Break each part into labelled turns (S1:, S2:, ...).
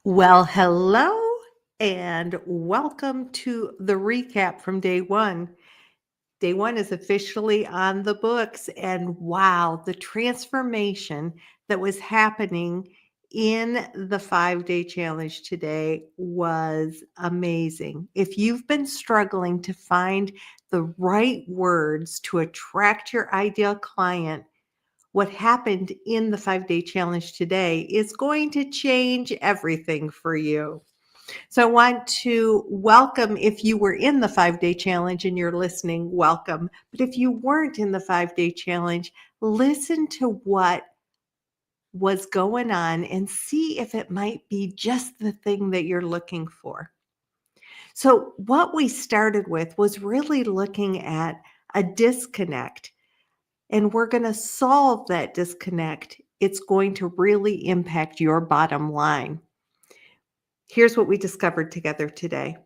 S1: Well, hello and welcome to the recap from day one. Day one is officially on the books, and wow, the transformation that was happening in the 5 day challenge today was amazing. If you've been struggling to find the right words to attract your ideal client, what happened in the 5 day challenge today is going to change everything for you. So I want to welcome, if you were in the 5 day challenge and you're listening, welcome. But if you weren't in the 5 day challenge, listen to what was going on and see if it might be just the thing that you're looking for. So what we started with was really looking at a disconnect, and we're going to solve that disconnect. It's going to really impact your bottom line. Here's what we discovered together today.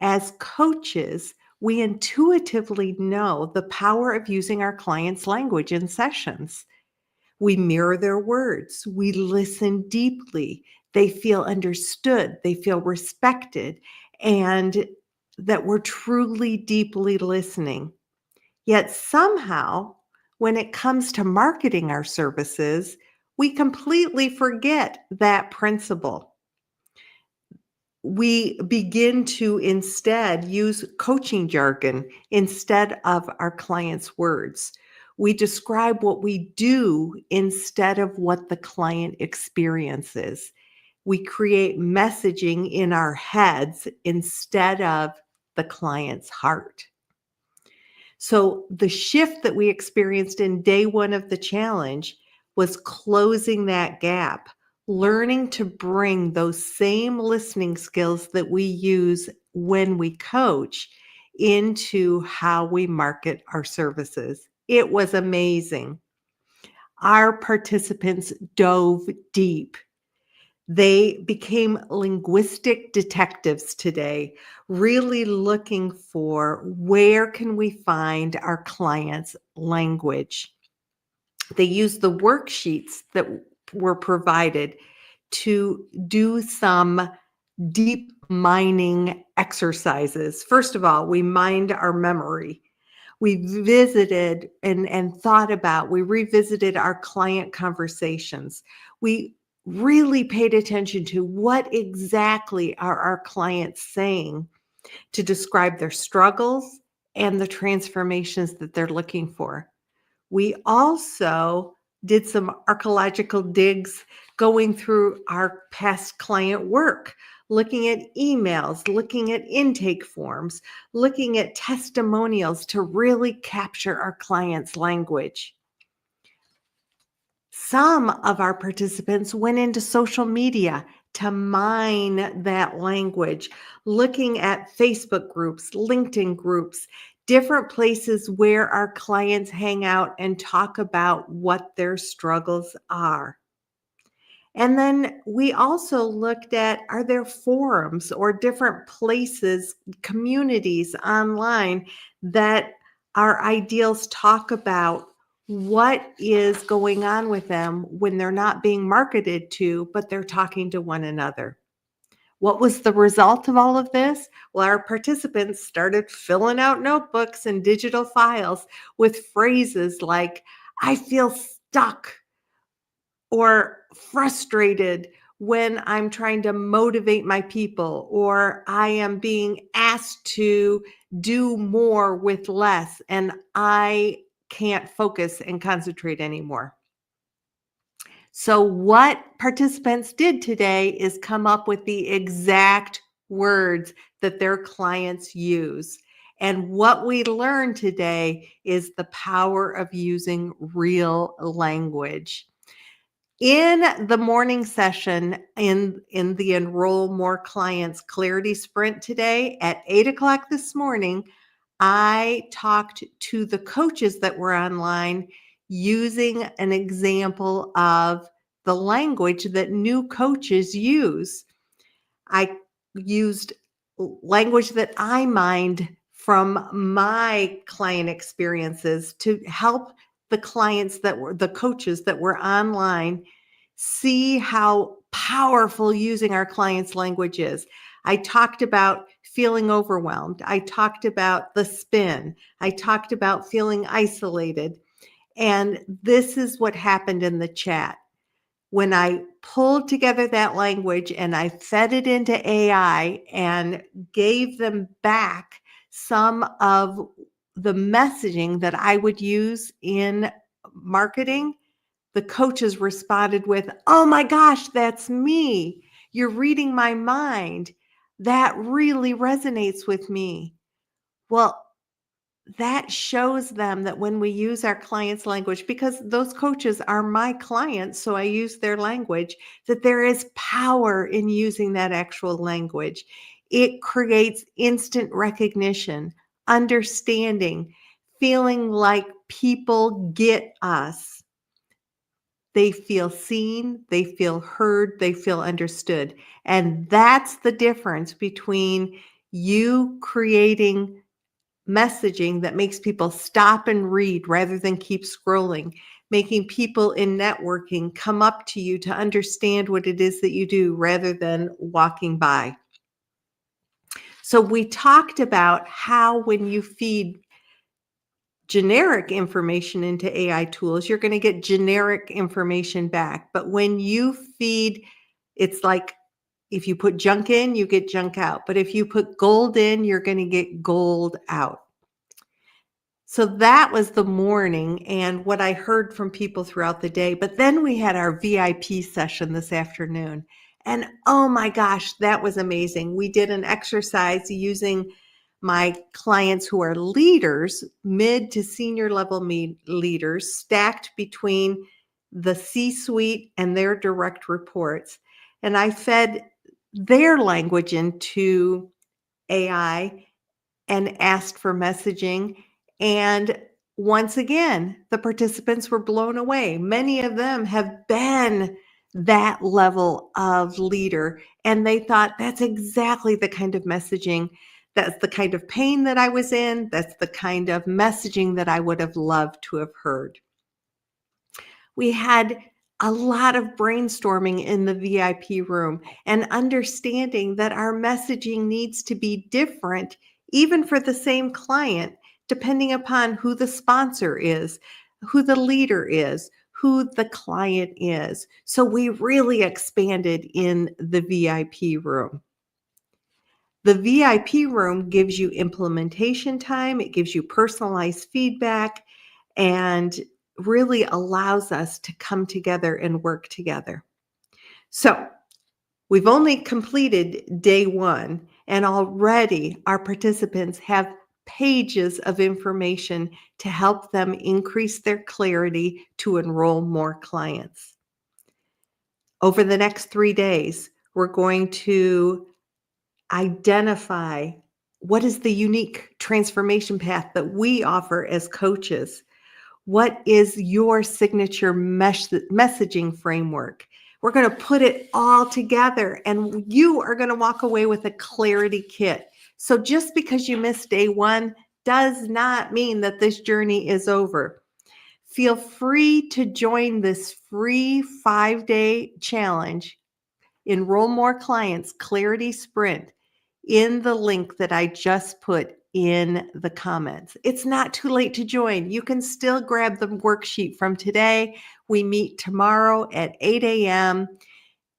S1: As coaches, we intuitively know the power of using our clients' language in sessions. We mirror their words. We listen deeply. They feel understood. They feel respected, and that we're truly deeply listening. Yet somehow, when it comes to marketing our services, we completely forget that principle. We begin to instead use coaching jargon instead of our client's words. We describe what we do instead of what the client experiences. We create messaging in our heads instead of the client's heart. So the shift that we experienced in day one of the challenge was closing that gap, learning to bring those same listening skills that we use when we coach into how we market our services. It was amazing. Our participants dove deep. They became linguistic detectives today, really looking for where can we find our clients' language. They used the worksheets that were provided to do some deep mining exercises. First of all, we mined our memory. We visited and thought about, we revisited our client conversations. We really paid attention to what exactly are our clients saying to describe their struggles and the transformations that they're looking for. We also did some archaeological digs going through our past client work, looking at emails, looking at intake forms, looking at testimonials to really capture our clients' language. Some of our participants went into social media to mine that language, looking at Facebook groups, LinkedIn groups, different places where our clients hang out and talk about what their struggles are. And then we also looked at, are there forums or different places, communities online that our ideals talk about what is going on with them when they're not being marketed to, but they're talking to one another. What was the result of all of this? Well, our participants started filling out notebooks and digital files with phrases like, I feel stuck or frustrated when I'm trying to motivate my people, or I am being asked to do more with less and I can't focus and concentrate anymore. So what participants did today is come up with the exact words that their clients use. And what we learned today is the power of using real language. In the morning session in the Enroll More Clients Clarity Sprint today at 8 o'clock this morning, I talked to the coaches that were online using an example of the language that new coaches use. I used language that I mined from my client experiences to help the clients that were the coaches that were online see how powerful using our clients' language is. I talked about feeling overwhelmed. I talked about the spin. I talked about feeling isolated. And this is what happened in the chat. When I pulled together that language and I fed it into AI and gave them back some of the messaging that I would use in marketing, the coaches responded with, "Oh my gosh, that's me. You're reading my mind. That really resonates with me." Well, that shows them that when we use our clients' language, because those coaches are my clients, so I use their language, that there is power in using that actual language. It creates instant recognition, understanding, feeling like people get us. They feel seen, they feel heard, they feel understood. And that's the difference between you creating messaging that makes people stop and read rather than keep scrolling, making people in networking come up to you to understand what it is that you do rather than walking by. So we talked about how when you feed generic information into AI tools, you're going to get generic information back. But when you feed, it's like if you put junk in, you get junk out. But if you put gold in, you're going to get gold out. So that was the morning and what I heard from people throughout the day. But then we had our VIP session this afternoon. And oh my gosh, that was amazing. We did an exercise using my clients who are leaders, mid to senior level leaders, stacked between the C-suite and their direct reports. And I fed their language into AI and asked for messaging. And once again, the participants were blown away. Many of them have been that level of leader, and they thought that's exactly the kind of messaging, that's the kind of pain that I was in, that's the kind of messaging that I would have loved to have heard. We had a lot of brainstorming in the VIP room and understanding that our messaging needs to be different, even for the same client, depending upon who the sponsor is, who the leader is, who the client is. So we really expanded in the VIP room. The VIP room gives you implementation time, it gives you personalized feedback, and really allows us to come together and work together. So we've only completed day one, and already our participants have pages of information to help them increase their clarity to enroll more clients. Over the next 3 days, we're going to identify what is the unique transformation path that we offer as coaches. What is your signature messaging framework? We're going to put it all together and you are going to walk away with a clarity kit. So just because you missed day one does not mean that this journey is over. Feel free to join this free 5-day challenge. Enroll more clients, Clarity Sprint, in the link that I just put in the comments. It's not too late to join. You can still grab the worksheet from today. We meet tomorrow at 8 a.m.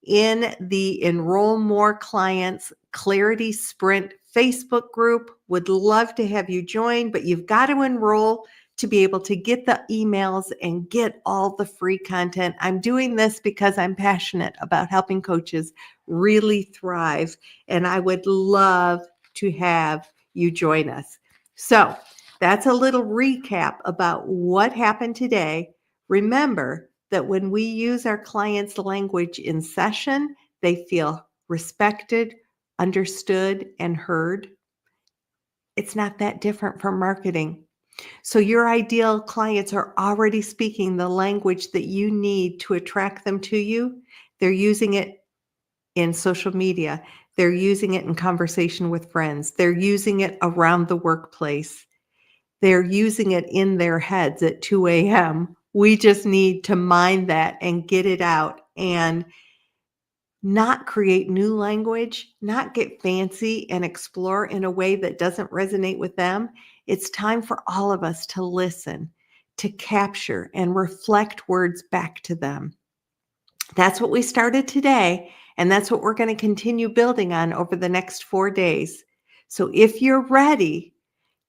S1: in the Enroll More Clients Clarity Sprint Facebook group. Would love to have you join, but you've got to enroll to be able to get the emails and get all the free content. I'm doing this because I'm passionate about helping coaches really thrive, and I would love to have you join us. So that's a little recap about what happened today. Remember that when we use our clients' language in session, they feel respected, understood, and heard. It's not that different from marketing. So your ideal clients are already speaking the language that you need to attract them to you. They're using it in social media. They're using it in conversation with friends. They're using it around the workplace. They're using it in their heads at 2 a.m. We just need to mine that and get it out and not create new language, not get fancy and explore in a way that doesn't resonate with them. It's time for all of us to listen, to capture and reflect words back to them. That's what we started today, and that's what we're going to continue building on over the next 4 days. So if you're ready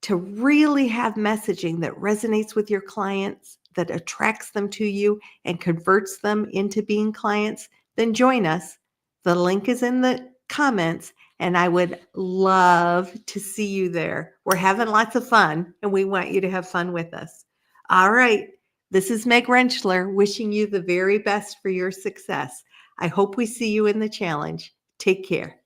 S1: to really have messaging that resonates with your clients, that attracts them to you and converts them into being clients, then join us. The link is in the comments, and I would love to see you there. We're having lots of fun, and we want you to have fun with us. All right. This is Meg Rentschler wishing you the very best for your success. I hope we see you in the challenge. Take care.